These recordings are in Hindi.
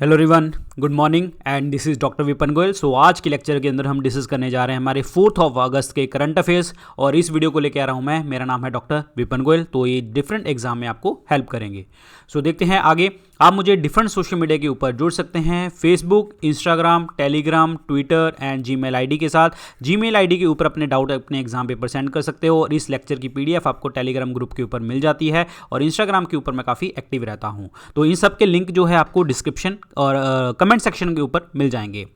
Hello everyone, good morning and this is doctor Vipan Goyal. So आज के लेक्चर के अंदर हम डिस्कस करने जा रहे हैं हमारे 4 अगस्त के करंट अफेयर्स और इस वीडियो को लेकर आ रहा हूं मैं। मेरा नाम है डॉक्टर विपन गोयल। तो ये डिफरेंट एग्जाम में आपको हेल्प करेंगे। सो देखते हैं आगे। आप मुझे डिफरेंट सोशल मीडिया के ऊपर जुड़ सकते हैं, Facebook, Instagram, Telegram, Twitter and Gmail ID के साथ। जीमेल आईडी के ऊपर अपने डाउट अपने एग्जाम पेपर सेंड कर सकते हो और इस लेक्चर की पीडीएफ आपको टेलीग्राम ग्रुप के ऊपर मिल जाती है और इंस्टाग्राम के ऊपर मैं काफ़ी एक्टिव रहता हूँ। तो इन सब के लिंक जो है आपको डिस्क्रिप्शन और कमेंट सेक्शन के ऊपर मिल जाएंगे।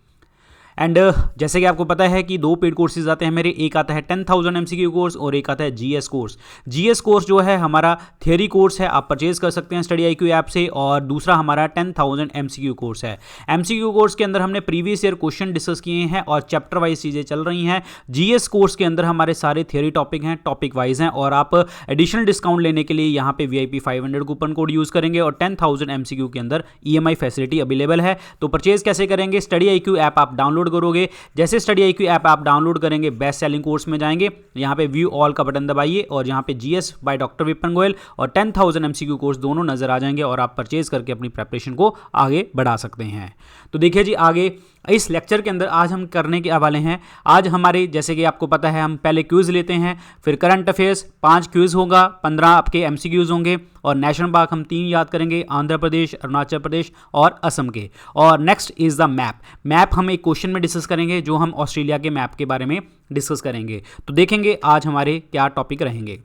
एंड जैसे कि आपको पता है कि 2 पेड कोर्सेज आते हैं मेरे। एक आता है 10,000 MCQ कोर्स और एक आता है जीएस कोर्स। जीएस कोर्स जो है हमारा थियरी कोर्स है, आप परचेज कर सकते हैं स्टडी IQ ऐप से, और दूसरा हमारा 10,000 MCQ कोर्स है। MCQ कोर्स के अंदर हमने प्रीवियस ईयर क्वेश्चन डिस्कस किए हैं और चैप्टर वाइज चीज़ें चल रही हैं। जीएस कोर्स के अंदर हमारे सारे थियरी टॉपिक हैं, टॉपिक वाइज हैं, और आप एडिशनल डिस्काउंट लेने के लिए यहाँ पे VIP 500 कूपन कोड यूज़ करेंगे और 10,000 MCQ के अंदर EMI फैसिलिटी अवेलेबल है। तो परचेज कैसे करेंगे? स्टडी IQ ऐप आप डाउनलोड करोगे। जैसे स्टडी IQ ऐप आप डाउनलोड करेंगे, बेस्ट सेलिंग कोर्स में जाएंगे, यहाँ पे व्यू ऑल का बटन दबाइए और यहाँ पे GS by doctor Vipan Goyal और 10,000 MCQ कोर्स दोनों नजर आ जाएंगे और आप परचेज करके अपनी प्रेपरेशन को आगे बढ़ा सकते हैं। तो देखिए जी, आगे इस लेक्चर के अंदर आज हम करने के वाले हैं। आज हमारे जैसे कि आपको पता है हम पहले क्विज लेते हैं, फिर करंट अफेयर्स 5 क्विज होगा, 15 आपके MCQs होंगे और नेशनल पार्क हम 3 याद करेंगे, आंध्र प्रदेश, अरुणाचल प्रदेश और असम के। और नेक्स्ट इज द मैप हम एक क्वेश्चन में डिस्कस करेंगे जो हम ऑस्ट्रेलिया के मैप के बारे में डिस्कस करेंगे। तो देखेंगे आज हमारे क्या टॉपिक रहेंगे।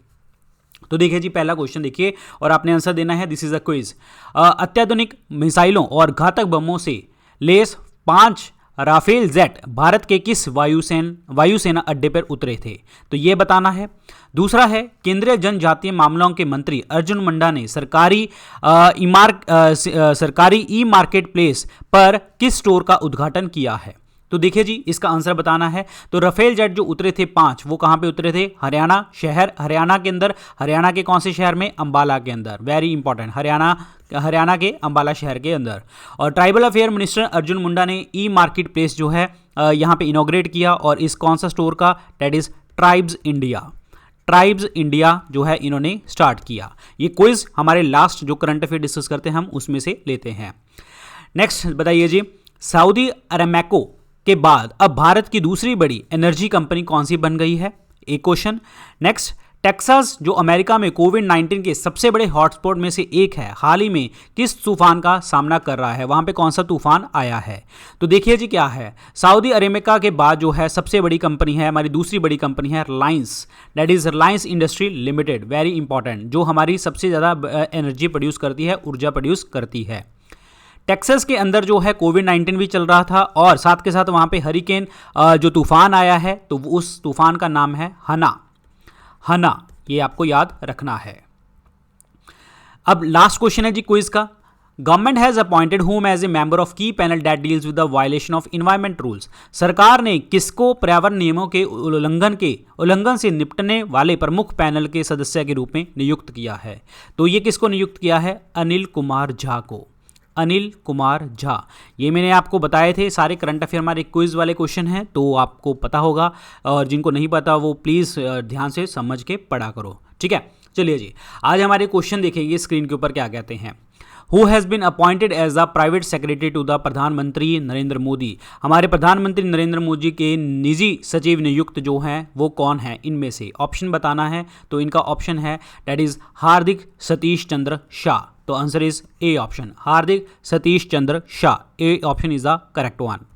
तो देखिए जी, पहला क्वेश्चन देखिए और आपने आंसर देना है। This is a quiz. अत्याधुनिक मिसाइलों और घातक बमों से लेस 5 राफेल जेट भारत के किस वायुसेना अड्डे पर उतरे थे? तो ये बताना है। दूसरा है, केंद्रीय जनजातीय मामलों के मंत्री अर्जुन मुंडा ने सरकारी ई मार्केट प्लेस पर किस स्टोर का उद्घाटन किया है? तो देखिए जी, इसका आंसर बताना है। तो राफेल जेट जो उतरे थे 5, वो कहां पे उतरे थे? हरियाणा शहर, हरियाणा के अंदर। हरियाणा के कौन से शहर में? अंबाला के अंदर। वेरी इंपॉर्टेंट, हरियाणा के अंबाला शहर के अंदर। और tribal affair minister Arjun Munda ने ई मार्केट प्लेस जो है यहाँ पे इनॉग्रेट किया और इस कौन सा स्टोर का? दैट इज ट्राइब्स इंडिया जो है इन्होंने स्टार्ट किया। ये क्विज हमारे लास्ट जो करंट अफेयर डिस्कस करते हैं हम उसमें से लेते हैं। नेक्स्ट बताइए जी, सऊदी अरामेको के बाद अब भारत की दूसरी बड़ी एनर्जी कंपनी कौन सी बन गई है? एक क्वेश्चन। नेक्स्ट, टेक्सास जो अमेरिका में कोविड-19 के सबसे बड़े हॉटस्पॉट में से एक है, हाल ही में किस तूफान का सामना कर रहा है? वहां पे कौन सा तूफान आया है? तो देखिए जी, क्या है, सऊदी अरेबिका के बाद जो है सबसे बड़ी कंपनी है, हमारी दूसरी बड़ी कंपनी है Reliance, that is Reliance industry limited. Very important, जो हमारी सबसे ज़्यादा एनर्जी प्रोड्यूस करती है, ऊर्जा प्रोड्यूस करती है। टेक्सास के अंदर जो है कोविड-19 भी चल रहा था और साथ के साथ वहाँ पे हरिकेन जो तूफान आया है, तो उस तूफान का नाम है हना। ये आपको याद रखना है। अब लास्ट क्वेश्चन है जी क्विज का। Government has appointed whom as a member of key panel that deals with the violation of environment rules. सरकार ने किसको पर्यावरण नियमों के उल्लंघन से निपटने वाले प्रमुख पैनल के सदस्य के रूप में नियुक्त किया है? तो ये किसको नियुक्त किया है? अनिल कुमार झा को। अनिल कुमार झा, ये मैंने आपको बताए थे। सारे करंट अफेयर हमारे क्विज वाले क्वेश्चन हैं, तो आपको पता होगा, और जिनको नहीं पता वो प्लीज़ ध्यान से समझ के पढ़ा करो, ठीक है। चलिए जी, आज हमारे क्वेश्चन देखेंगे स्क्रीन के ऊपर क्या कहते हैं। Who has been appointed as the private secretary to the प्रधानमंत्री नरेंद्र मोदी? हमारे प्रधानमंत्री नरेंद्र मोदी के निजी सचिव नियुक्त जो हैं वो कौन है? इनमें से ऑप्शन बताना है। तो इनका ऑप्शन है दैट इज हार्दिक सतीश चंद्र शाह। तो answer is A option, Hardik Satish Chandra Shah. A option is the correct one.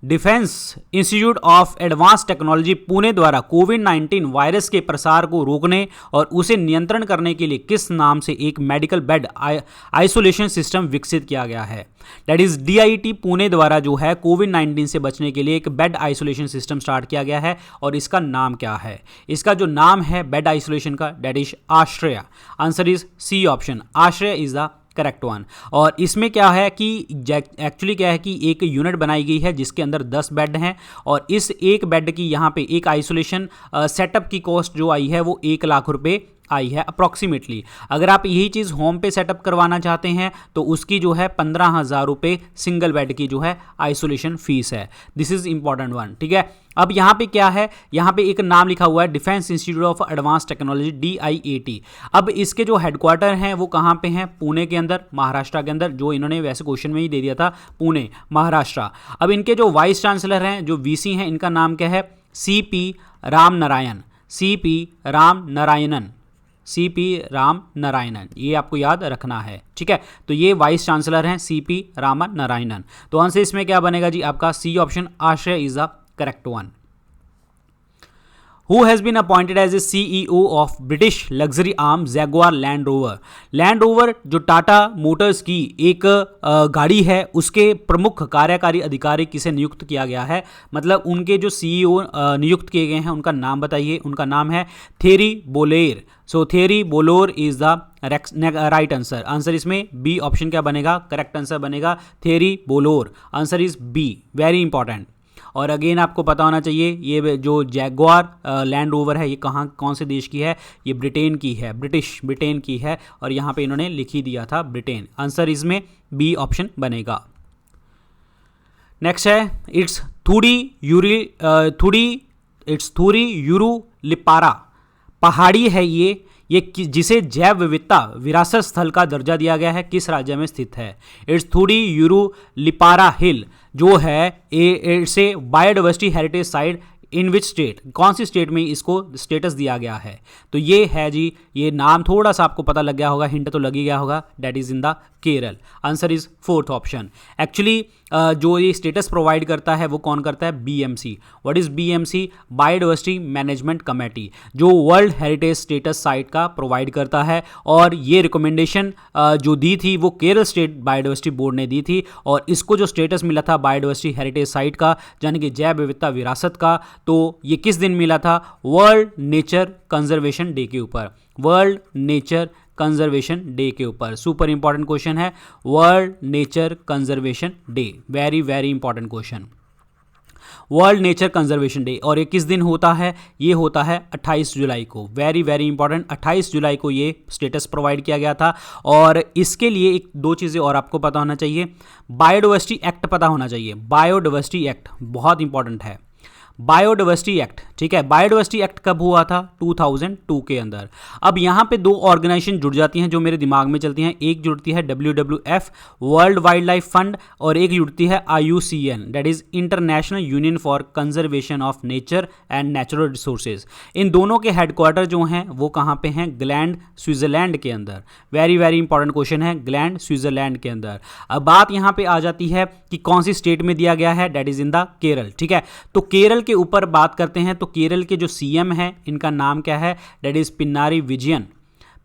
Defence institute of advance technology Pune द्वारा कोविड-19 वायरस के प्रसार को रोकने और उसे नियंत्रण करने के लिए किस नाम से एक मेडिकल बेड आइसोलेशन सिस्टम विकसित किया गया है? दैट इज DIT पुणे द्वारा जो है कोविड-19 से बचने के लिए एक बेड आइसोलेशन सिस्टम स्टार्ट किया गया है और इसका नाम क्या है? इसका जो नाम है बेड आइसोलेशन का, that is Ashraya. Answer is C option, Ashraya is the correct one. और इसमें क्या है कि एक्चुअली क्या है कि एक यूनिट बनाई गई है जिसके अंदर 10 बेड हैं और इस एक बेड की यहाँ पे एक आइसोलेशन सेटअप की कॉस्ट जो आई है वो 1 लाख रुपए आई है अप्रॉक्सीमेटली। अगर आप यही चीज़ होम पे सेटअप करवाना चाहते हैं तो उसकी जो है 15,000 रुपये सिंगल बेड की जो है आइसोलेशन फीस है। दिस इज इंपॉर्टेंट वन, ठीक है। अब यहाँ पे क्या है, यहाँ पे एक नाम लिखा हुआ है defence institute of advance technology DIAT। अब इसके जो हेडक्वार्टर हैं वो कहाँ पे हैं, पुणे के अंदर, महाराष्ट्र के अंदर, जो इन्होंने वैसे क्वेश्चन में ही दे दिया था, पुणे महाराष्ट्र। अब इनके जो वाइस चांसलर हैं, जो VC हैं, इनका नाम क्या है, CP रामनारायण, CP रामनारायणन, CP रामनारायणन, ये आपको याद रखना है, ठीक है। तो ये वाइस चांसलर हैं CP रामनारायणन। तो आंसर इसमें क्या बनेगा जी आपका, C ऑप्शन आश्रय is the correct one. Who has been appointed as a CEO of British luxury arm Jaguar Land Rover? Land Rover जो टाटा मोटर्स की एक गाड़ी है, उसके प्रमुख कार्यकारी अधिकारी किसे नियुक्त किया गया है, मतलब उनके जो CEO नियुक्त किए गए हैं उनका नाम बताइए। उनका नाम है Thierry Bollore. So Thierry Bollore is the right answer. Answer इसमें B ऑप्शन क्या बनेगा, करेक्ट आंसर बनेगा Thierry Bollore. Answer is B, very important. और अगेन आपको पता होना चाहिए ये जो जैगुआर लैंड रोवर है ये कौन से देश की है, ये ब्रिटेन की है, ब्रिटेन की है, और यहाँ पे इन्होंने लिख ही दिया था ब्रिटेन। आंसर इसमें B ऑप्शन बनेगा। नेक्स्ट है इट्स थूरी यूरुलिपारा पहाड़ी है ये जिसे जैव विविधता विरासत स्थल का दर्जा दिया गया है, किस राज्य में स्थित है। इट्स थूरी यूरुलिपारा हिल जो है it's a biodiversity heritage site in which state, कौन सी स्टेट में इसको स्टेटस दिया गया है। तो ये है जी, ये नाम थोड़ा सा आपको पता लग गया होगा, हिंट तो लग ही गया होगा, that is in the Kerala. Answer is fourth option. Actually जो ये स्टेटस प्रोवाइड करता है वो कौन करता है, BMC। What is BMC, biodiversity management committee, जो वर्ल्ड हेरिटेज स्टेटस साइट का प्रोवाइड करता है। और ये रिकमेंडेशन जो दी थी वो केरल स्टेट बायोडाइवर्सिटी बोर्ड ने दी थी, और इसको जो स्टेटस मिला था बायोडाइवर्सिटी हेरिटेज साइट का, यानी कि जैव विविधता विरासत का, तो ये किस दिन मिला था, वर्ल्ड नेचर कंजर्वेशन डे के ऊपर, वर्ल्ड नेचर कंजर्वेशन डे के ऊपर। सुपर इंपॉर्टेंट क्वेश्चन है, world nature conservation day, very very important question, world nature conservation day. और ये किस दिन होता है, ये होता है 28 जुलाई को, वेरी वेरी इंपॉर्टेंट, 28 जुलाई को ये स्टेटस प्रोवाइड किया गया था। और इसके लिए एक दो चीज़ें और आपको पता होना चाहिए, बायोडाइवर्सिटी एक्ट पता होना चाहिए, बायोडाइवर्सिटी एक्ट बहुत इंपॉर्टेंट है, बायोडाइवर्सिटी एक्ट, ठीक है। बायोडाइवर्सिटी एक्ट कब हुआ था, 2002 के अंदर। अब यहाँ पे दो ऑर्गेनाइजेशन जुड़ जाती हैं जो मेरे दिमाग में चलती हैं, एक जुड़ती है WWF world wild life fund, और एक जुड़ती है IUCN that is international union for conservation of nature and natural resources. इन दोनों के हेडक्वार्टर जो हैं वो कहाँ पे हैं, ग्लैंड स्विट्जरलैंड के अंदर। वेरी वेरी इंपॉर्टेंट क्वेश्चन है, ग्लैंड स्विट्जरलैंड के अंदर। अब बात यहाँ पे आ जाती है कि कौन सी स्टेट में दिया गया है, that is in the Kerala, ठीक है। तो केरल के ऊपर बात करते हैं, तो केरल के जो CM हैं इनका नाम क्या है, दैट इज पिनारी विजयन,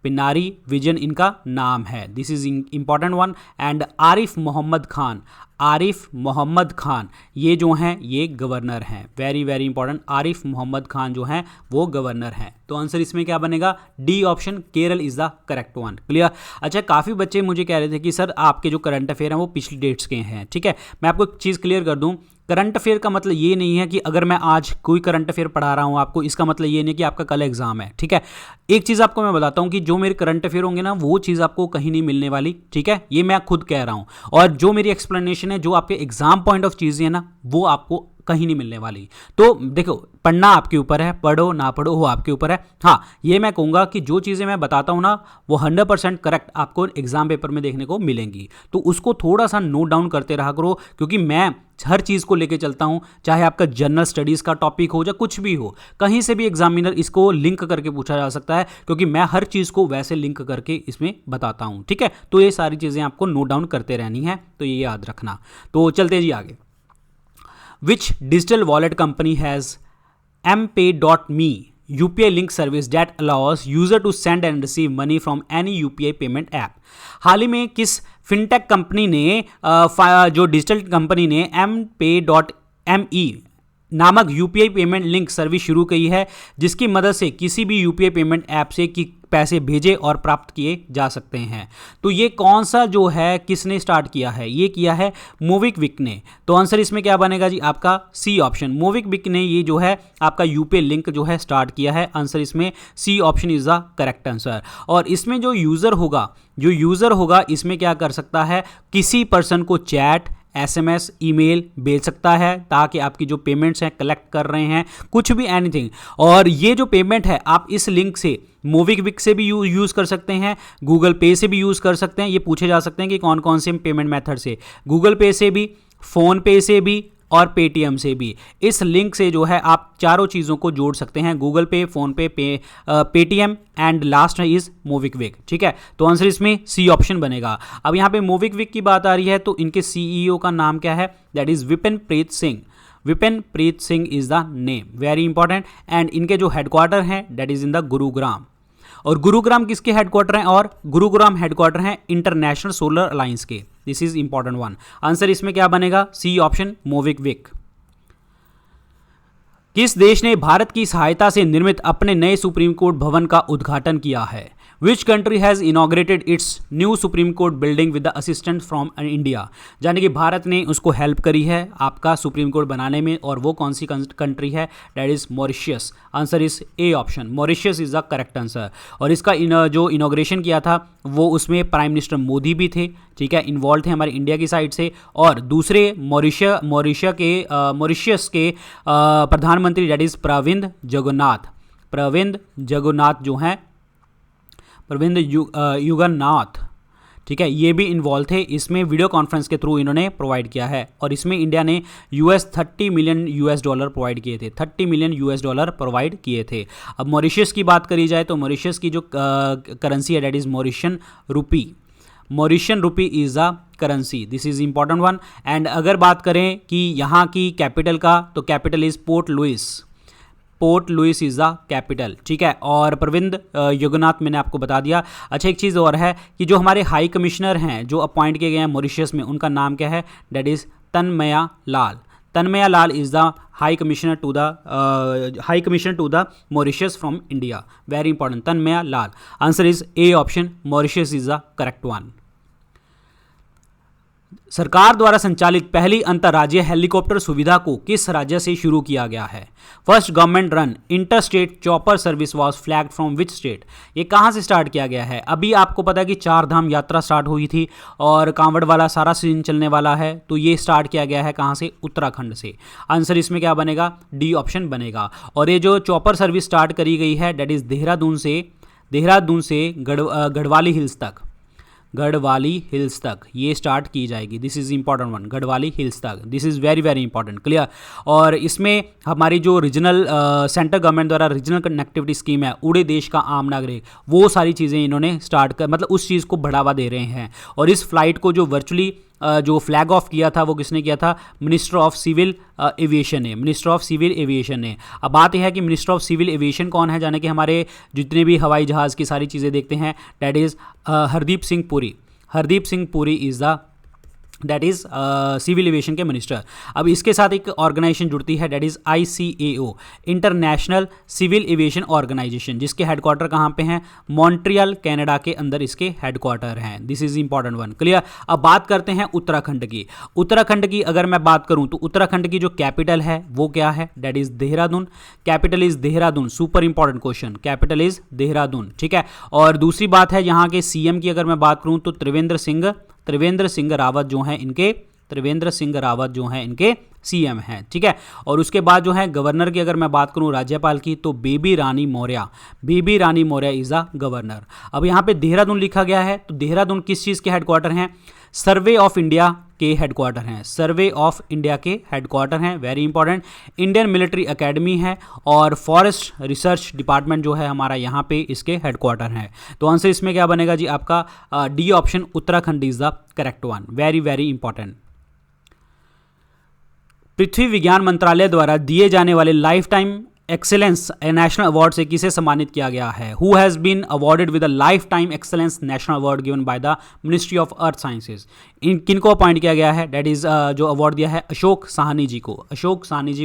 पिनारी विजयन इनका नाम है। This is important one. And Arif Mohammad Khan, Arif Mohammad Khan ये जो हैं ये गवर्नर हैं, very very important, Arif Mohammad Khan जो हैं वो गवर्नर हैं। तो आंसर इसमें क्या बनेगा, D option, Kerala is the correct one. Clear. अच्छा, काफ़ी बच्चे मुझे कह रहे थे कि सर आपके जो करंट अफेयर हैं वो पिछली डेट्स के हैं, ठीक है। मैं आपको एक चीज़ क्लियर कर दूं, करंट अफेयर का मतलब ये नहीं है कि अगर मैं आज कोई करंट अफेयर पढ़ा रहा हूँ आपको, इसका मतलब ये नहीं कि आपका कल एग्जाम है, ठीक है। एक चीज़ आपको मैं बताता हूँ कि जो मेरे करंट अफेयर होंगे ना वो चीज़ आपको कहीं नहीं मिलने वाली, ठीक है, ये मैं खुद कह रहा हूँ। और जो मेरी एक्सप्लेनेशन है, जो आपके एग्जाम पॉइंट ऑफ चीज़ें हैं ना, वो आपको कहीं नहीं मिलने वाली। तो देखो, पढ़ना आपके ऊपर है, पढ़ो ना पढ़ो वो आपके ऊपर है। हाँ, ये मैं कहूँगा कि जो चीज़ें मैं बताता हूँ ना वो 100% करेक्ट आपको एग्जाम पेपर में देखने को मिलेंगी, तो उसको थोड़ा सा नोट डाउन करते रहा करो, क्योंकि मैं हर चीज़ को लेके चलता हूँ, चाहे आपका जनरल स्टडीज़ का टॉपिक हो या कुछ भी हो, कहीं से भी एग्जामिनर इसको लिंक करके पूछा जा सकता है, क्योंकि मैं हर चीज़ को वैसे लिंक करके इसमें बताता हूँ, ठीक है। तो ये सारी चीज़ें आपको नोट डाउन करते रहनी है, तो ये याद रखना। तो चलते जी आगे। Which digital wallet company has mpay.me UPI link service that allows user to send and receive money from any UPI payment app? हाल ही में किस फिनटेक कंपनी ने जो डिजिटल कंपनी ने mpay.me नामक UPI पेमेंट लिंक सर्विस शुरू की है, जिसकी मदद से किसी भी UPI पेमेंट ऐप से कि पैसे भेजे और प्राप्त किए जा सकते हैं। तो ये कौन सा जो है किसने स्टार्ट किया है, ये किया है मोबिक्विक ने। तो आंसर इसमें क्या बनेगा जी आपका सी ऑप्शन, मोबिक्विक ने ये जो है आपका यूपीआई लिंक जो है स्टार्ट किया है। आंसर इसमें C option is the correct answer. और इसमें जो यूजर होगा इसमें क्या कर सकता है, किसी पर्सन को चैट, एसएमएस, ईमेल भेज सकता है ताकि आपकी जो पेमेंट्स हैं कलेक्ट कर रहे हैं, कुछ भी एनीथिंग। और ये जो पेमेंट है आप इस लिंक से मोबिक्विक से भी यूज़ कर सकते हैं, गूगल पे से भी यूज़ कर सकते हैं। ये पूछे जा सकते हैं कि कौन कौन से पेमेंट मेथड से, गूगल पे से भी, फ़ोन पे से भी और पेटीएम से भी। इस लिंक से जो है आप चारों चीज़ों को जोड़ सकते हैं, गूगल पे, फ़ोन पे, Paytm and last is MobiKwik. ठीक है, तो आंसर इसमें सी ऑप्शन बनेगा। अब यहाँ पे मोबिक्विक की बात आ रही है तो इनके सीईओ का नाम क्या है, that is Vipinpreet Singh. Vipinpreet Singh is the name, very important. And इनके जो हेडक्वार्टर हैं that is in the Gurugram. और गुरुग्राम किसके हेडक्वार्टर हैं, और गुरुग्राम हेडक्वार्टर हैं इंटरनेशनल सोलर अलायंस के। This is important one. आंसर इसमें क्या बनेगा, सी ऑप्शन मोबिक्विक। किस देश ने भारत की सहायता से निर्मित अपने नए सुप्रीम कोर्ट भवन का उद्घाटन किया है? Which country has inaugurated it's new supreme court building with the assistance from India? यानी कि भारत ने उसको हेल्प करी है आपका सुप्रीम कोर्ट बनाने में, और वो कौन सी कंट्री है, that is Mauritius. Answer is A option, Mauritius is the correct answer. और इसका जो इनॉग्रेशन किया था वो उसमें प्राइम मिनिस्टर मोदी भी थे, ठीक है, इन्वॉल्व थे हमारे इंडिया की साइड से। और दूसरे मॉरिशियस के प्रधानमंत्री दैट इज प्रविंद जगन्नाथ जो हैं, प्रविंद युगन्नाथ, ठीक है, ये भी इन्वॉल्व थे इसमें। वीडियो कॉन्फ्रेंस के थ्रू इन्होंने प्रोवाइड किया है। और इसमें इंडिया ने $30 मिलियन प्रोवाइड किए थे, $30 मिलियन प्रोवाइड किए थे। अब मॉरिशस की बात करी जाए तो मॉरिशस की जो करेंसी है that is Mauritian rupee is the currency. This is important one. And अगर बात करें कि यहाँ की कैपिटल का, तो capital is Port Louis is the capital, ठीक है। और प्रविंद युगनाथ मैंने आपको बता दिया। अच्छा, एक चीज़ और है कि जो हमारे हाई कमिश्नर हैं जो अपॉइंट किए गए हैं मॉरिशस में, उनका नाम क्या है, that is Tanmaya Lal is the high commissioner to the Mauritius from India. Very important, Tanmaya Lal. Answer is A option, Mauritius is the correct one. सरकार द्वारा संचालित पहली अंतर्राज्यीय हेलीकॉप्टर सुविधा को किस राज्य से शुरू किया गया है? First government run inter state chopper service was flagged from which state? ये कहाँ से स्टार्ट किया गया है? अभी आपको पता है कि 4 धाम यात्रा स्टार्ट हुई थी और कांवड़ वाला सारा सीजन चलने वाला है, तो ये स्टार्ट किया गया है कहाँ से? उत्तराखंड से। आंसर इसमें क्या बनेगा, डी ऑप्शन बनेगा। और ये जो चॉपर सर्विस स्टार्ट करी गई है दैट इज देहरादून से गढ़वाली हिल्स तक ये स्टार्ट की जाएगी। This is important one, Garhwali hills तक। This is very very important, clear. और इसमें हमारी जो रीजनल सेंट्रल गवर्नमेंट द्वारा रीजनल कनेक्टिविटी स्कीम है, उड़े देश का आम नागरिक, वो सारी चीज़ें इन्होंने स्टार्ट कर, मतलब उस चीज़ को बढ़ावा दे रहे हैं। और इस फ्लाइट को जो वर्चुअली जो फ्लैग ऑफ किया था वो किसने किया था? मिनिस्टर ऑफ सिविल एविएशन ने। अब बात यह है कि मिनिस्टर ऑफ सिविल एविएशन कौन है, जाने कि हमारे जितने भी हवाई जहाज़ की सारी चीज़ें देखते हैं, that is Hardeep Singh Puri is the that is civil aviation के मिनिस्टर। अब इसके साथ एक ऑर्गेनाइजेशन जुड़ती है that is ICAO, international civil aviation organisation, जिसके हेडक्वार्टर कहाँ पे हैं? मॉन्ट्रियल कनाडा के अंदर इसके हेडक्वार्टर हैं। This is important one, clear. अब बात करते हैं उत्तराखंड की अगर मैं बात करूँ तो उत्तराखंड की जो कैपिटल है वो क्या है? That is Dehradun. Capital is Dehradun, super important question, capital is Dehradun, ठीक है। और दूसरी बात है यहाँ के CM की अगर मैं बात करूँ तो त्रिवेंद्र सिंह रावत जो हैं इनके CM हैं, ठीक है। और उसके बाद जो है गवर्नर की अगर मैं बात करूं, राज्यपाल की, तो Baby Rani Maurya is the governor. अब यहाँ पे देहरादून लिखा गया है, तो देहरादून किस चीज़ के हेडक्वार्टर हैं? सर्वे ऑफ इंडिया के हेडक्वार्टर हैं, very important. Indian military academy है और फॉरेस्ट रिसर्च डिपार्टमेंट जो है हमारा यहाँ पे इसके हेडक्वार्टर हैं। तो आंसर इसमें क्या बनेगा जी आपका? D option, Uttarakhand is the correct one, very very important. पृथ्वी विज्ञान मंत्रालय द्वारा दिए जाने वाले lifetime excellence national award से किसे सम्मानित किया गया है? Who has been awarded with the lifetime excellence national award given by the ministry of earth sciences? किनको अपॉइंट किया गया है? दैट इज़ जो अवार्ड दिया है अशोक साहनी जी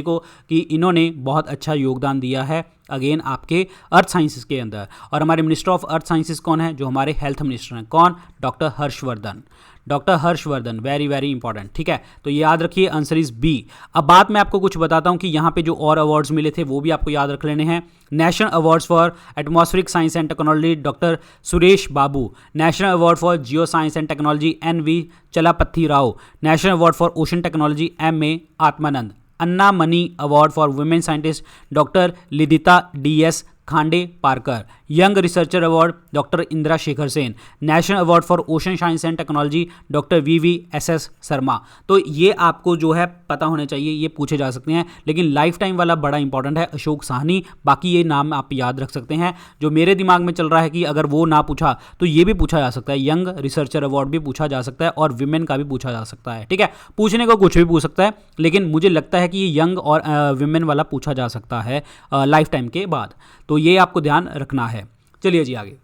को कि इन्होंने बहुत अच्छा योगदान दिया है अगेन आपके अर्थ साइंसेस के अंदर। और हमारे मिनिस्टर ऑफ अर्थ साइंसेस कौन है? जो हमारे हेल्थ मिनिस्टर हैं। कौन? Doctor Harshvardhan. Doctor Harshvardhan, very very important. ठीक है, तो ये याद रखिए, आंसर इज बी। अब बात मैं आपको कुछ बताता हूं कि यहाँ पे जो और अवार्ड्स मिले थे वो भी आपको याद रख लेने हैं। National awards for atmospheric science and technology doctor Suresh Babu. National award for geo science and technology NV Chalapathi Rao. National award for ocean technology MA Atmanand. Anna Mani award for women scientist doctor Lidita DS Khandeparkar. Young researcher award doctor Indira Shekhar Sen. National award for ocean science and technology doctor VVSS Sharma. तो ये आपको जो है पता होने चाहिए, ये पूछे जा सकते हैं, लेकिन लाइफ टाइम वाला बड़ा इंपॉर्टेंट है, अशोक साहनी। बाकी ये नाम आप याद रख सकते हैं। जो मेरे दिमाग में चल रहा है कि अगर वो ना पूछा तो ये भी पूछा जा सकता है, यंग रिसर्चर अवार्ड भी पूछा जा सकता है और विमेन का भी पूछा जा सकता है। ठीक है, पूछने को कुछ भी पूछ सकता है, लेकिन मुझे लगता है कि ये यंग और विमेन वाला पूछा जा सकता है लाइफ टाइम के बाद। तो ये आपको ध्यान रखना है। चलिए जी आगे।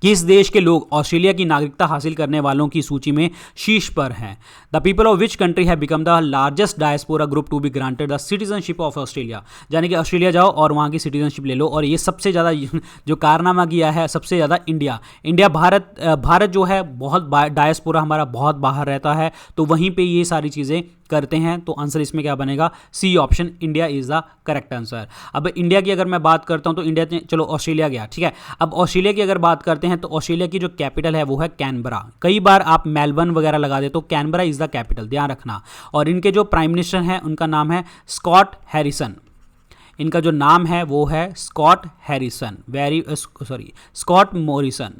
किस देश के लोग ऑस्ट्रेलिया की नागरिकता हासिल करने वालों की सूची में शीर्ष पर हैं? The people of which country have become the largest diaspora group to be granted the citizenship of Australia. यानी कि ऑस्ट्रेलिया जाओ और वहाँ की सिटीजनशिप ले लो। और ये सबसे ज़्यादा जो कारनामा किया है, सबसे ज़्यादा इंडिया भारत जो है बहुत डायस्पोरा हमारा बहुत बाहर रहता है, तो वहीं पर ये सारी चीज़ें करते हैं। तो आंसर इसमें क्या बनेगा? C option, India is the correct answer. अब इंडिया की अगर मैं बात करता हूं तो इंडिया, चलो ऑस्ट्रेलिया गया, ठीक है। अब ऑस्ट्रेलिया की अगर बात करते हैं तो ऑस्ट्रेलिया की जो कैपिटल है वो है कैनबरा। कई बार आप मेलबर्न वगैरह लगा दे तो कैनबरा इज द कैपिटल, ध्यान रखना। और इनके जो प्राइम मिनिस्टर हैं उनका नाम है स्कॉट हैरिसन। इनका जो नाम है वो है Scott Harrison, Scott Morrison.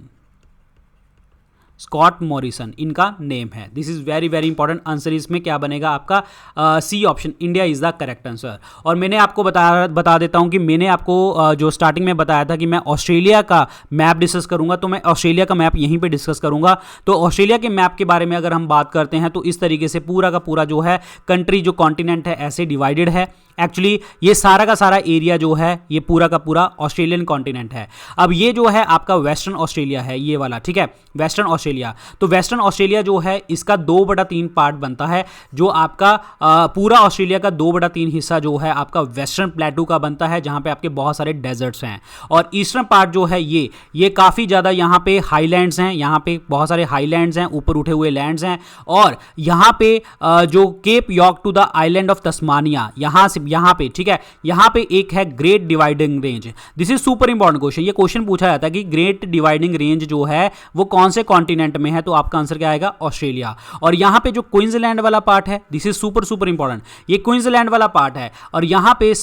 Scott Morrison इनका नेम है। This is very very important. Answer इसमें क्या बनेगा आपका? C option, India is the correct answer. और मैंने आपको बता देता हूं कि मैंने आपको जो स्टार्टिंग में बताया था कि मैं ऑस्ट्रेलिया का मैप डिस्कस करूंगा, तो मैं ऑस्ट्रेलिया का मैप यहीं पे डिस्कस करूंगा। तो ऑस्ट्रेलिया के मैप के बारे में अगर हम बात करते हैं तो इस तरीके से पूरा का पूरा जो है कंट्री, जो कॉन्टिनेंट है, ऐसे डिवाइडेड है। एक्चुअली ये सारा का सारा एरिया जो है ये पूरा का पूरा ऑस्ट्रेलियन कॉन्टिनेंट है। अब ये जो है आपका वेस्टर्न ऑस्ट्रेलिया है, ये वाला, ठीक है, वेस्टर्न ऑस्ट्रेलिया। तो वेस्टर्न ऑस्ट्रेलिया जो है इसका 2/3 पार्ट बनता है। जो आपका पूरा ऑस्ट्रेलिया का 2/3 हिस्सा जो है आपका वेस्टर्न प्लेटू का बनता है, जहां पे आपके बहुत सारे डेजर्ट्स हैं। और ईस्टर्न पार्ट जो है ये काफ़ी ज़्यादा यहाँ पे हाईलैंड्स हैं, यहाँ पे बहुत सारे हाईलैंड्स हैं, ऊपर उठे हुए लैंड्स हैं। और यहाँ पे जो Cape York to the island of Tasmania, यहाँ पे, ठीक है, यहाँ पे एक है Great Dividing Range. This is super important question. ये क्वेश्चन पूछा जाता है कि ग्रेट डिवाइडिंग रेंज जो है वो कौन से कॉन्टिनेंट में है, तो आपका आंसर क्या आएगा? ऑस्ट्रेलिया। और यहाँ पे जो क्वींसलैंड वाला पार्ट है, this is super super important, ये क्वींसलैंड वाला पार्ट है। और यहाँ पे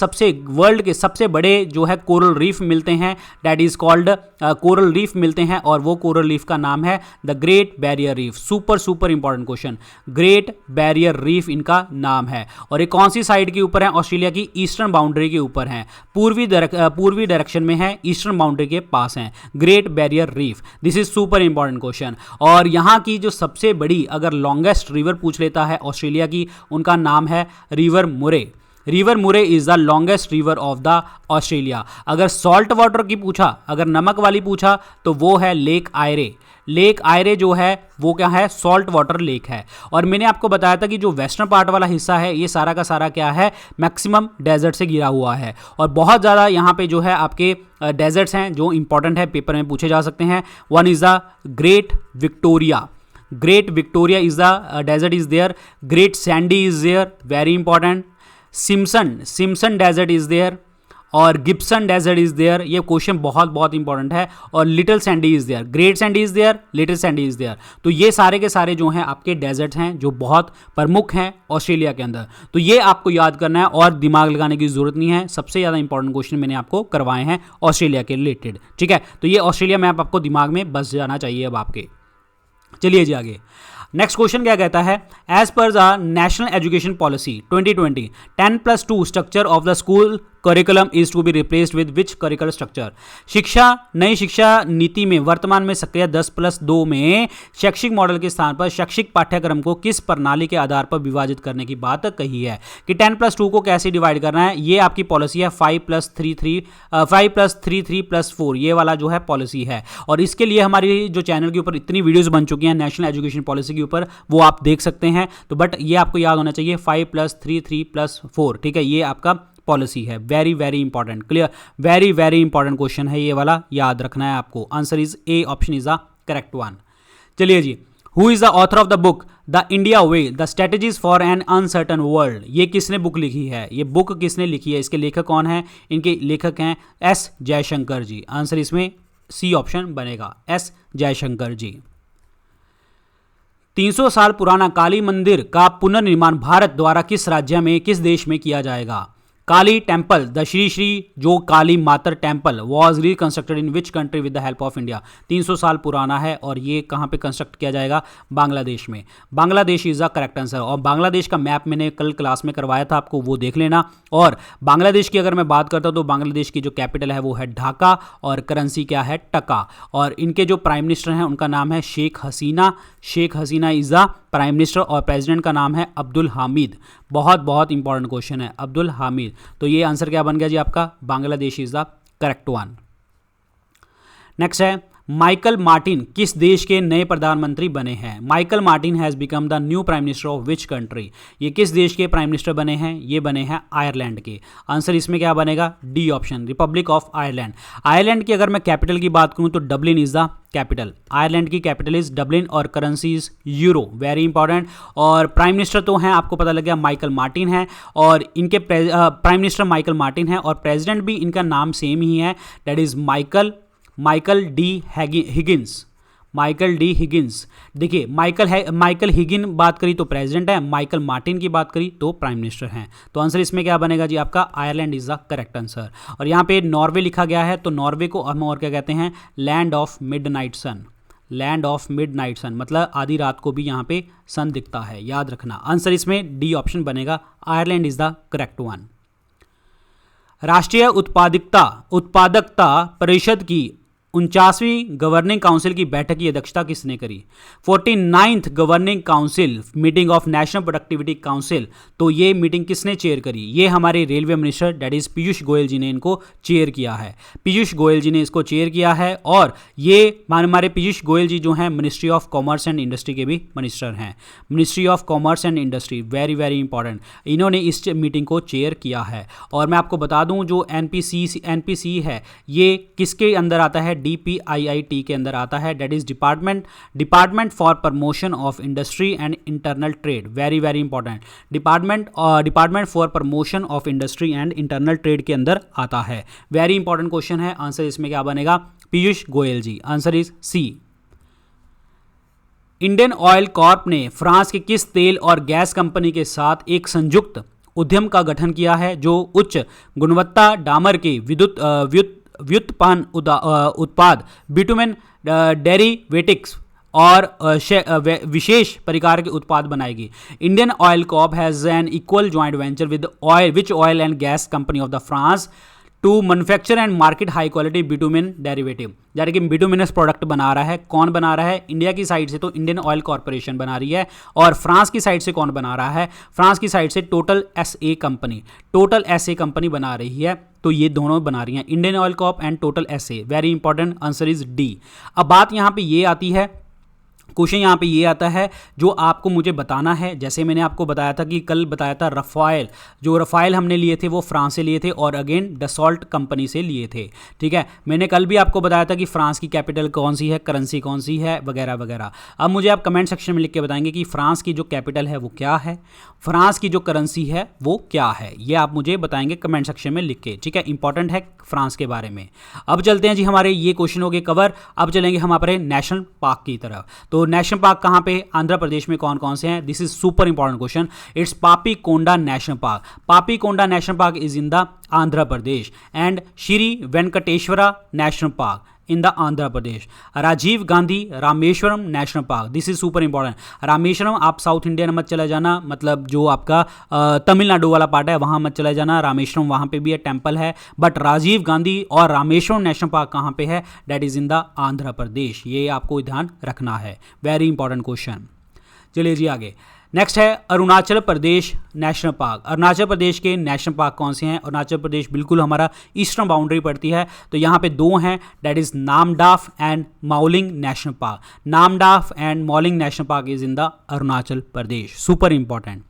वर्ल्ड के सबसे बड़े जो है कोरल रीफ मिलते हैं, that is called coral reef मिलते हैं, और वो कोरल रीफ का नाम है the great barrier reef. Super super important question, great barrier reef इनका नाम है। और ये कौन सी साइड के ऊपर है? ऑस्ट्रेलिया की ईस्टर्न बाउंड्री के ऊपर है, पूर्वी डायरेक्शन में है, ईस्टर्न बाउंड्री के पास है great barrier reef. This is super important question. और यहाँ की जो सबसे बड़ी अगर लॉन्गेस्ट रिवर पूछ लेता है ऑस्ट्रेलिया की, उनका नाम है रिवर मुरे। रिवर मुरे is the longest river of the Australia. अगर सॉल्ट वाटर की पूछा, अगर नमक वाली पूछा, तो वो है लेक आयरे। लेक आयरे जो है वो क्या है? सॉल्ट वाटर लेक है। और मैंने आपको बताया था कि जो वेस्टर्न पार्ट वाला हिस्सा है ये सारा का सारा क्या है? मैक्सिमम डेजर्ट से घिरा हुआ है। और बहुत ज़्यादा यहाँ पे जो है आपके डेजर्ट्स हैं जो इंपॉर्टेंट है, पेपर में पूछे जा सकते हैं। One is the Great Victoria. Great Victoria is the desert is there. Great Sandy is there, very important. Simpson desert is there और गिब्सन डेजर्ट इज देयर। ये क्वेश्चन बहुत बहुत इंपॉर्टेंट है। और Little Sandy is there, Great Sandy is there, Little Sandy is there. तो ये सारे के सारे जो हैं आपके डेजर्ट हैं जो बहुत प्रमुख हैं ऑस्ट्रेलिया के अंदर। तो ये आपको याद करना है और दिमाग लगाने की जरूरत नहीं है। सबसे ज़्यादा इंपॉर्टेंट क्वेश्चन मैंने आपको करवाए हैं ऑस्ट्रेलिया के रिलेटेड, ठीक है। तो ये ऑस्ट्रेलिया मैप आपको दिमाग में बस जाना चाहिए अब आपके। चलिए जी आगे। नेक्स्ट क्वेश्चन क्या कहता है? As per the National Education Policy 2020 10+2 structure of the school curriculum is to be replaced with which curricular structure. नई शिक्षा नीति में वर्तमान में सक्रिय 10+2 में शैक्षिक मॉडल के स्थान पर शैक्षिक पाठ्यक्रम को किस प्रणाली के आधार पर विभाजित करने की बात कही है कि 10+2 को कैसे डिवाइड करना है। ये आपकी पॉलिसी है 5+3+4, ये वाला जो है पॉलिसी है। और इसके लिए हमारी जो चैनल के ऊपर इतनी वीडियोस बन चुकी हैं नेशनल एजुकेशन पॉलिसी के ऊपर, वो आप देख सकते हैं। तो बट ये आपको याद होना चाहिए 5+3+4, ठीक है, ये आपका पॉलिसी है। Very very important, clear, very very important question है ये वाला, याद रखना है आपको। Answer is A, option is the correct one. चलिए जी, who is the author of the book the India way the strategies for an uncertain world? ये किसने बुक लिखी है, ये बुक किसने लिखी है, इसके लेखक कौन है? इनके लेखक हैं एस जयशंकर जी। आंसर इसमें सी ऑप्शन बनेगा, एस जयशंकर जी। 300 साल पुराना काली मंदिर का पुनर्निर्माण भारत द्वारा किस राज्य में, किस देश में किया जाएगा? काली टेम्पल, द श्री श्री जो काली मातर temple was reconstructed in which country with the help of India? 300 साल पुराना है और ये कहाँ पे कंस्ट्रक्ट किया जाएगा? बांग्लादेश में। Bangladesh is the correct answer. और बांग्लादेश का मैप मैंने कल क्लास में करवाया था आपको, वो देख लेना। और बांग्लादेश की अगर मैं बात करता हूँ तो बांग्लादेश की जो कैपिटल है वो है ढाका और करेंसी क्या है? टका। और इनके जो प्राइम मिनिस्टर हैं उनका नाम है Sheikh Hasina. Sheikh Hasina is the prime minister और प्रेसिडेंट का नाम है अब्दुल हामिद। बहुत बहुत इंपॉर्टेंट क्वेश्चन है, अब्दुल हामिद। तो ये आंसर क्या बन गया जी आपका? Bangladesh is the correct one. Next है, माइकल मार्टिन किस देश के नए प्रधानमंत्री बने हैं? Michael Martin has become the new prime minister of which country? ये किस देश के प्राइम मिनिस्टर बने हैं? ये बने हैं आयरलैंड के। आंसर इसमें क्या बनेगा? D option, Republic of Ireland. Ireland की अगर मैं कैपिटल की बात करूं तो Dublin is the capital. Ireland की कैपिटल इज डबलिन और currency is euro. Very important. और प्राइम मिनिस्टर तो हैं, आपको पता लग गया, माइकल मार्टिन है। और इनके प्राइम मिनिस्टर माइकल मार्टिन है और प्रेसिडेंट भी इनका नाम सेम ही है, that is Michael D Higgins. Michael D Higgins. देखिए, माइकल हिगिन बात करी तो प्रेसिडेंट है, माइकल मार्टिन की बात करी तो प्राइम मिनिस्टर हैं। तो आंसर इसमें क्या बनेगा जी आपका? Ireland is the correct answer. और यहाँ पे नॉर्वे लिखा गया है, तो नॉर्वे को हम और क्या कहते हैं? Land of midnight sun. Land of midnight sun मतलब आधी रात को भी यहाँ पे सन दिखता है, याद रखना। आंसर इसमें डी ऑप्शन बनेगा, Ireland is the correct one. राष्ट्रीय उत्पादकता परिषद की 49वीं गवर्निंग काउंसिल की बैठक की अध्यक्षता किसने करी? 49th governing council meeting of national productivity council, तो ये मीटिंग किसने चेयर करी? ये हमारे railway minister that is Piyush Goyal ji ने इनको चेयर किया है। पीयूष गोयल जी ने इसको चेयर किया है। और ये हमारे पीयूष गोयल जी जो हैं ministry of commerce and industry के भी मिनिस्टर हैं। Ministry of commerce and industry, very very important. इन्होंने इस मीटिंग को चेयर किया है। और मैं आपको बता दूं, जो एनपीसी है ये किसके अंदर आता है? DPIIT के अंदर आता है, that is department for promotion of industry and internal trade. Very very important. Department for promotion of industry and internal trade के अंदर आता है। वेरी इंपॉर्टेंट क्वेश्चन है। आंसर इसमें क्या बनेगा? Piyush Goyal ji. Answer is C. Indian oil corp ने फ्रांस के किस तेल और गैस कंपनी के साथ एक संयुक्त उद्यम का गठन किया है जो उच्च गुणवत्ता डामर के व्युत्पन्न उत्पाद बिटुमेन डेरिवेटिव्स और विशेष प्रकार के उत्पाद बनाएगी? Indian oil Corp has an equal joint venture with oil and gas company of the France to manufacture and market high quality bitumen derivative. यानी कि बिटुमिनस प्रोडक्ट बना रहा है। कौन बना रहा है? इंडिया की साइड से तो इंडियन ऑयल कॉर्पोरेशन बना रही है। और फ्रांस की साइड से कौन बना रहा है? फ्रांस की साइड से टोटल एसए कंपनी बना रही है। तो ये दोनों बना रही हैं, Indian oil Corp and Total SA. Very important. Answer is D. अब बात यहाँ पे ये आती है, क्वेश्चन यहाँ पे ये आता है जो आपको मुझे बताना है। जैसे मैंने आपको बताया था कि कल बताया था रफाइल, जो रफाइल हमने लिए थे वो फ्रांस से लिए थे और अगेन डसॉल्ट कंपनी से लिए थे। ठीक है, मैंने कल भी आपको बताया था कि फ्रांस की कैपिटल कौन सी है, करेंसी कौन सी है, वगैरह वगैरह। अब मुझे आप कमेंट सेक्शन में लिख के बताएंगे कि फ्रांस की जो कैपिटल है वो क्या है, फ्रांस की जो करेंसी है वो क्या है। ये आप मुझे बताएंगे कमेंट सेक्शन में लिख के। ठीक है, इंपॉर्टेंट है फ्रांस के बारे में। अब चलते हैं जी, हमारे ये क्वेश्चन हो गए कवर। अब चलेंगे हम हमारे नेशनल पार्क की तरफ। तो नेशनल पार्क कहां पे? आंध्र प्रदेश में कौन कौन से हैं? This is super important question. It's Papikonda national park. Papikonda national park is in the Andhra Pradesh and Shri Venkateswara national park in the Andhra Pradesh. Rajiv Gandhi Rameswaram national park, this is super important. Rameswaram आप साउथ इंडिया मत चला जाना, मतलब जो आपका तमिलनाडु वाला पार्ट है वहां मत चला जाना। रामेश्वरम वहां पे भी है, टेम्पल है। बट राजीव गांधी और रामेश्वरम नेशनल पार्क कहां पे है? That is in the Andhra Pradesh. ये आपको ध्यान रखना है, वेरी इंपॉर्टेंट क्वेश्चन। चलिए जी आगे। नेक्स्ट है अरुणाचल प्रदेश नेशनल पार्क। अरुणाचल प्रदेश के नेशनल पार्क कौन से हैं? अरुणाचल प्रदेश बिल्कुल हमारा ईस्टर्न बाउंड्री पड़ती है, तो यहाँ पे दो हैं, that is Namdapha and Mouling national park. Namdapha and Mouling national park is in the Arunachal Pradesh. Super important.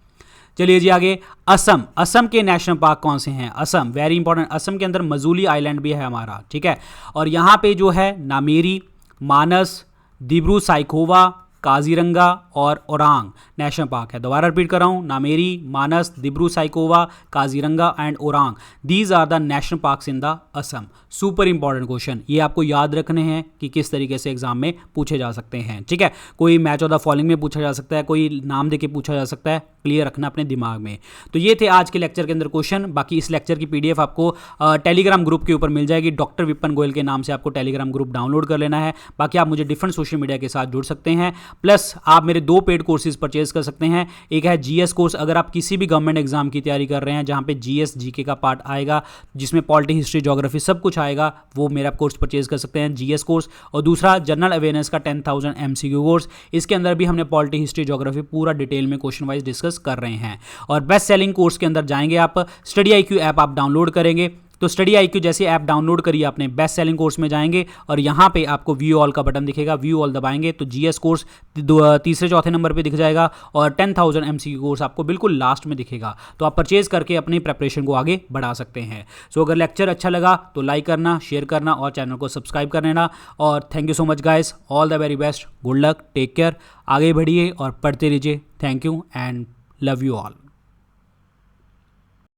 चलिए जी आगे, असम। असम के नेशनल पार्क कौन से हैं? असम वेरी इंपॉर्टेंट, असम के अंदर मजूली आइलैंड भी है हमारा, ठीक है। और यहाँ पे जो है नामेरी, मानस, दिब्रू साइखोवा, काजीरंगा और ओरांग नेशनल पार्क है। दोबारा रिपीट कर रहा हूँ, Nameri, Manas, Dibru Saikhowa, Kaziranga and Orang, these are the national parks in the Assam. Super important question, ये आपको याद रखने हैं कि किस तरीके से एग्जाम में पूछे जा सकते हैं, ठीक है। कोई मैच ऑफ द फॉलोइंग में पूछा जा सकता है, कोई नाम देके पूछा जा सकता है, क्लियर रखना अपने दिमाग में। तो ये थे आज के लेक्चर के अंदर क्वेश्चन। बाकी इस लेक्चर की पीडीएफ आपको टेलीग्राम ग्रुप के ऊपर मिल जाएगी, डॉक्टर विपिन गोयल के नाम से आपको टेलीग्राम ग्रुप डाउनलोड कर लेना है। बाकी आप मुझे डिफरेंट सोशल मीडिया के साथ जुड़ सकते हैं, प्लस आप मेरे 2 पेड कोर्सेज परचेज कर सकते हैं। एक है जीएस कोर्स, अगर आप किसी भी गवर्नमेंट एग्जाम की तैयारी कर रहे हैं जहां पे जीएस जीके का पार्ट आएगा, जिसमें पॉलिटी, हिस्ट्री, ज्योग्राफी सब कुछ आएगा, वो मेरा कोर्स परचेज कर सकते हैं, जीएस कोर्स। और दूसरा जनरल अवेयरनेस का 10,000 एमसीक्यू कोर्स, इसके अंदर भी हमने पॉलिटी, हिस्ट्री, ज्योग्राफी पूरा डिटेल में क्वेश्चन वाइज डिस्कस कर रहे हैं। और बेस्ट सेलिंग कोर्स के अंदर जाएंगे आप, स्टडी आईक्यू ऐप आप डाउनलोड करेंगे, तो स्टडी आईक्यू जैसे ऐप डाउनलोड करिए आपने, बेस्ट सेलिंग कोर्स में जाएंगे और यहाँ पे आपको व्यू ऑल का बटन दिखेगा, व्यू ऑल दबाएंगे तो जीएस कोर्स तीसरे चौथे नंबर पे दिख जाएगा और 10,000 एमसीक्यू कोर्स आपको बिल्कुल लास्ट में दिखेगा। तो आप परचेज करके अपनी प्रेपरेशन को आगे बढ़ा सकते हैं। सो अगर लेक्चर अच्छा लगा तो लाइक करना, शेयर करना और चैनल को सब्सक्राइब कर लेना। और thank you so much guys, all the very best, good luck, take care, आगे बढ़िए और पढ़ते रहिए। Thank you and love you all.